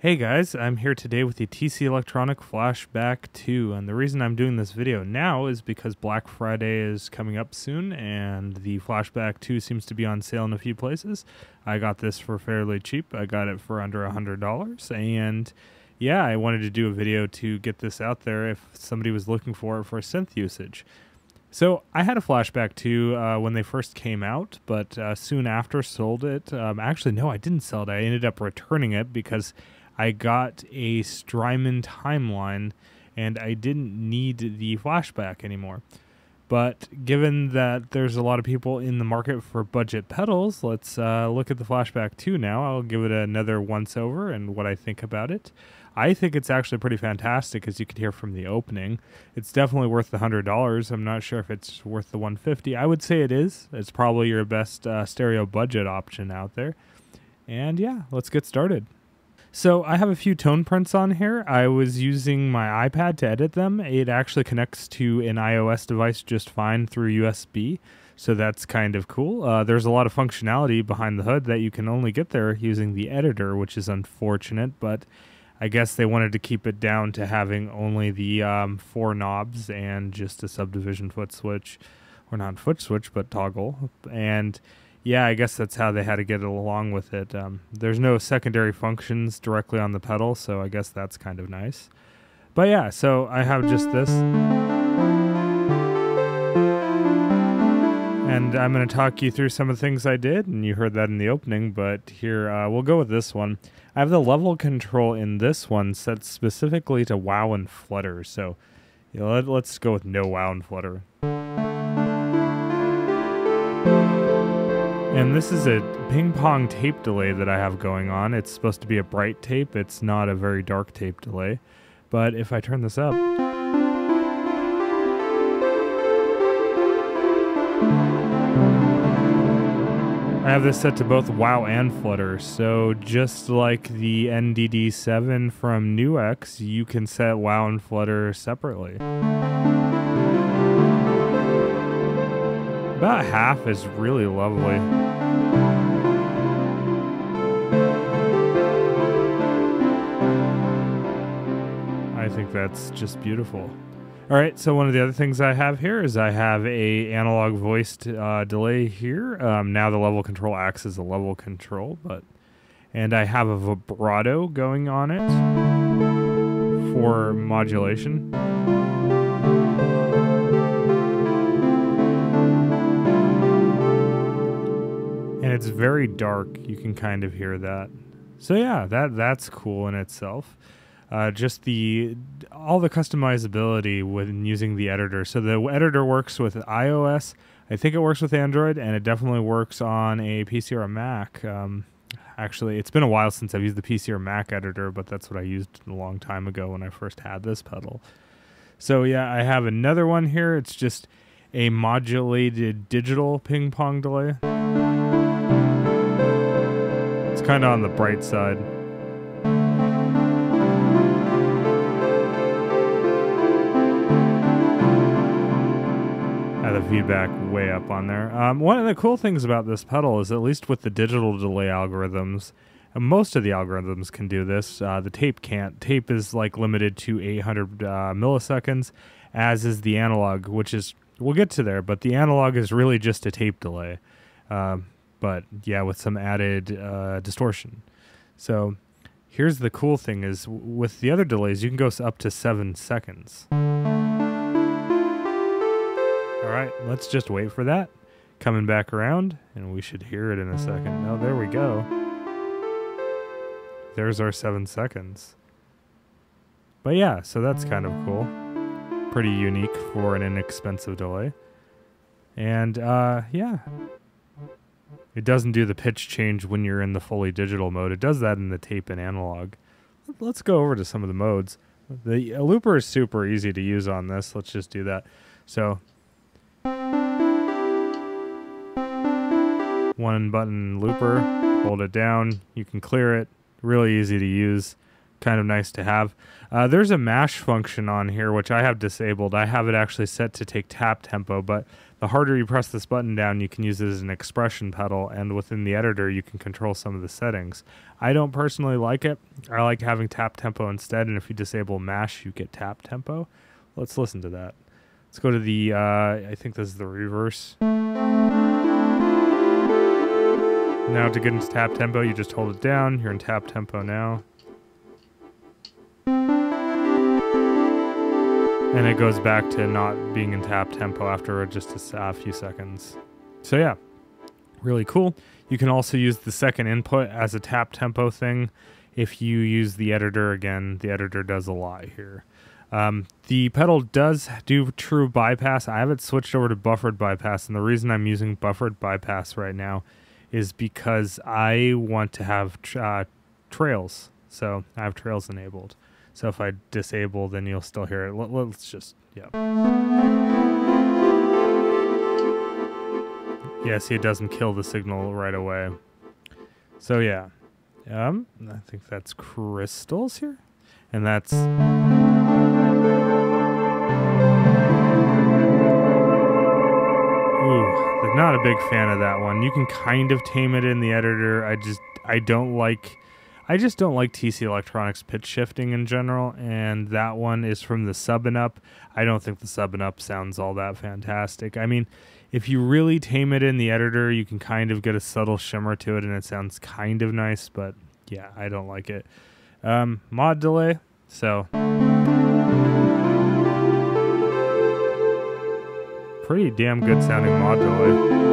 Hey guys, I'm here today with the TC Electronic Flashback 2, and the reason I'm doing this video now is because Black Friday is coming up soon, and the Flashback 2 seems to be on sale in a few places. I got this for fairly cheap. I got it for under $100, and yeah, I wanted to do a video to get this out there if somebody was looking for it for synth usage. So I had a Flashback 2 when they first came out, but soon after sold it. Actually, no, I didn't sell it. I ended up returning it because I got a Strymon timeline and I didn't need the flashback anymore. But given that there's a lot of people in the market for budget pedals, let's look at the Flashback 2 now. I'll give it another once over and what I think about it. I think it's actually pretty fantastic, as you can hear from the opening. It's definitely worth the $100. I'm not sure if it's worth the $150. I would say it is. It's probably your best stereo budget option out there. And yeah, let's get started. So I have a few tone prints on here. I was using my iPad to edit them. It actually connects to an iOS device just fine through USB, so that's kind of cool. There's a lot of functionality behind the hood that you can only get there using the editor, which is unfortunate, but I guess they wanted to keep it down to having only the 4 knobs and just a subdivision foot switch, or not foot switch, but toggle. And yeah, I guess that's how they had to get it along with it. There's no secondary functions directly on the pedal, so I guess that's kind of nice. But yeah, so I have just this. And I'm going to talk you through some of the things I did, and you heard that in the opening, but here, we'll go with this one. I have the level control in this one set specifically to wow and flutter, so you know, let's go with no wow and flutter. And this is a ping pong tape delay that I have going on. It's supposed to be a bright tape. It's not a very dark tape delay. But if I turn this up, I have this set to both wow and flutter. So just like the NDD7 from NUX, you can set wow and flutter separately. About half is really lovely. I think that's just beautiful. All right, so one of the other things I have here is I have a analog voiced delay here. Now the level control acts as a level control, and I have a vibrato going on it for modulation. And it's very dark. You can kind of hear that. So yeah, that's cool in itself. Just all the customizability when using the editor. So the editor works with iOS. I think it works with Android, and it definitely works on a PC or a Mac. Actually, it's been a while since I've used the PC or Mac editor, but that's what I used a long time ago when I first had this pedal. So yeah, I have another one here. It's just a modulated digital ping pong delay. It's kind of on the bright side. Have the feedback way up on there. One of the cool things about this pedal is, at least with the digital delay algorithms, most of the algorithms can do this. The tape can't. Tape is like limited to 800 milliseconds, as is the analog, which is, we'll get to there, but the analog is really just a tape delay. But yeah, with some added distortion. So here's the cool thing is, with the other delays, you can go up to 7 seconds. All right, let's just wait for that. Coming back around, and we should hear it in a second. Oh, there we go. There's our 7 seconds. But yeah, so that's kind of cool. Pretty unique for an inexpensive delay. And yeah. It doesn't do the pitch change when you're in the fully digital mode. It does that in the tape and analog. Let's go over to some of the modes. The looper is super easy to use on this. Let's just do that. So, one button looper, hold it down, you can clear it. Really easy to use, kind of nice to have. There's a mash function on here, which I have disabled. I have it actually set to take tap tempo, but the harder you press this button down, you can use it as an expression pedal, and within the editor, you can control some of the settings. I don't personally like it. I like having tap tempo instead, and if you disable mash, you get tap tempo. Let's listen to that. Let's go to the, I think this is the reverse. Now to get into tap tempo, you just hold it down. You're in tap tempo now. And it goes back to not being in tap tempo after just a few seconds. So yeah, really cool. You can also use the second input as a tap tempo thing. If you use the editor, again, the editor does a lot here. The pedal does do true bypass. I have it switched over to buffered bypass, and the reason I'm using buffered bypass right now is because I want to have trails. So I have trails enabled. So if I disable, then you'll still hear it. Let's just, yeah. Yeah, see, it doesn't kill the signal right away. So yeah, I think that's crystals here. And that's... Ooh, not a big fan of that one. You can kind of tame it in the editor. I just don't like TC Electronics pitch shifting in general, and that one is from the Sub and Up. I don't think the Sub and Up sounds all that fantastic. I mean, if you really tame it in the editor, you can kind of get a subtle shimmer to it, and it sounds kind of nice, but yeah, I don't like it. Mod delay, so... pretty damn good sounding mod delay.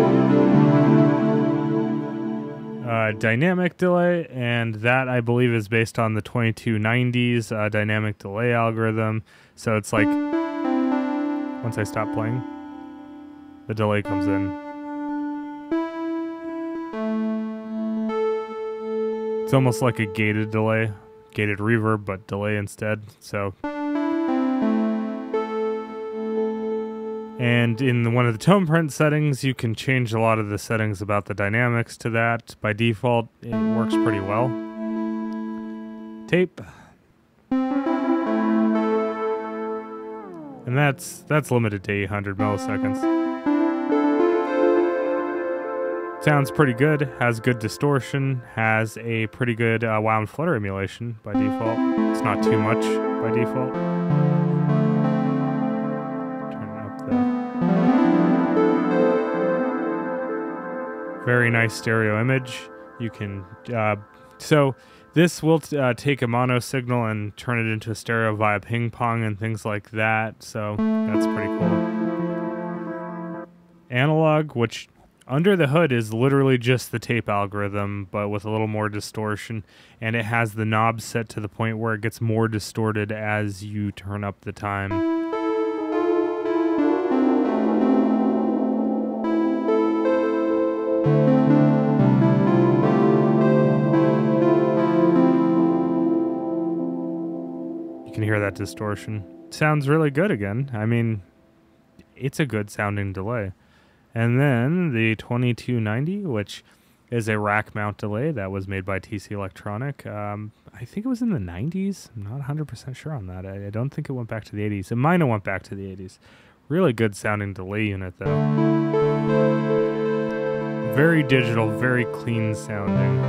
Dynamic delay, and that I believe is based on the 2290's dynamic delay algorithm. So it's like once I stop playing, the delay comes in. It's almost like a gated delay, gated reverb, but delay instead. So, and in one of the tone print settings, you can change a lot of the settings about the dynamics to that. By default, it works pretty well. Tape. And that's limited to 800 milliseconds. Sounds pretty good, has good distortion, has a pretty good wow and flutter emulation by default. It's not too much by default. Very nice stereo image. You can, so this will take a mono signal and turn it into a stereo via ping pong and things like that. So that's pretty cool. Analog, which under the hood is literally just the tape algorithm, but with a little more distortion. And it has the knob set to the point where it gets more distorted as you turn up the time. You can hear that distortion. Sounds really good again. I mean, it's a good sounding delay. And then the 2290, which is a rack mount delay that was made by TC Electronic. I think it was in the 90s. I'm not 100% sure on that. I don't think it went back to the 80s. It might have went back to the 80s. Really good sounding delay unit though. Very digital, very clean sounding.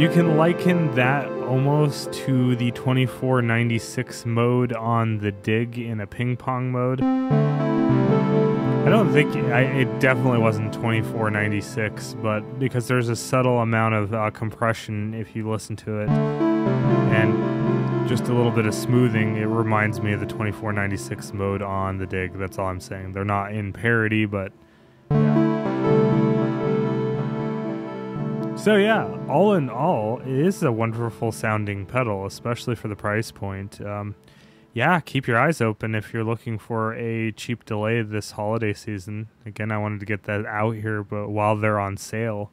You can liken that almost to the 2496 mode on the Dig in a ping pong mode. I don't think, it definitely wasn't 2496, but because there's a subtle amount of compression if you listen to it, and just a little bit of smoothing, it reminds me of the 2496 mode on the Dig. That's all I'm saying. They're not in parity, but yeah. So yeah, all in all, it is a wonderful sounding pedal, especially for the price point. Yeah, keep your eyes open if you're looking for a cheap delay this holiday season. Again, I wanted to get that out here, but while they're on sale.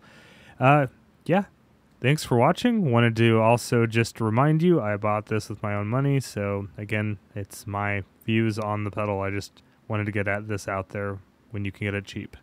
Yeah, thanks for watching. Wanted to also just remind you, I bought this with my own money, so again, it's my views on the pedal. I just wanted to get this out there when you can get it cheap.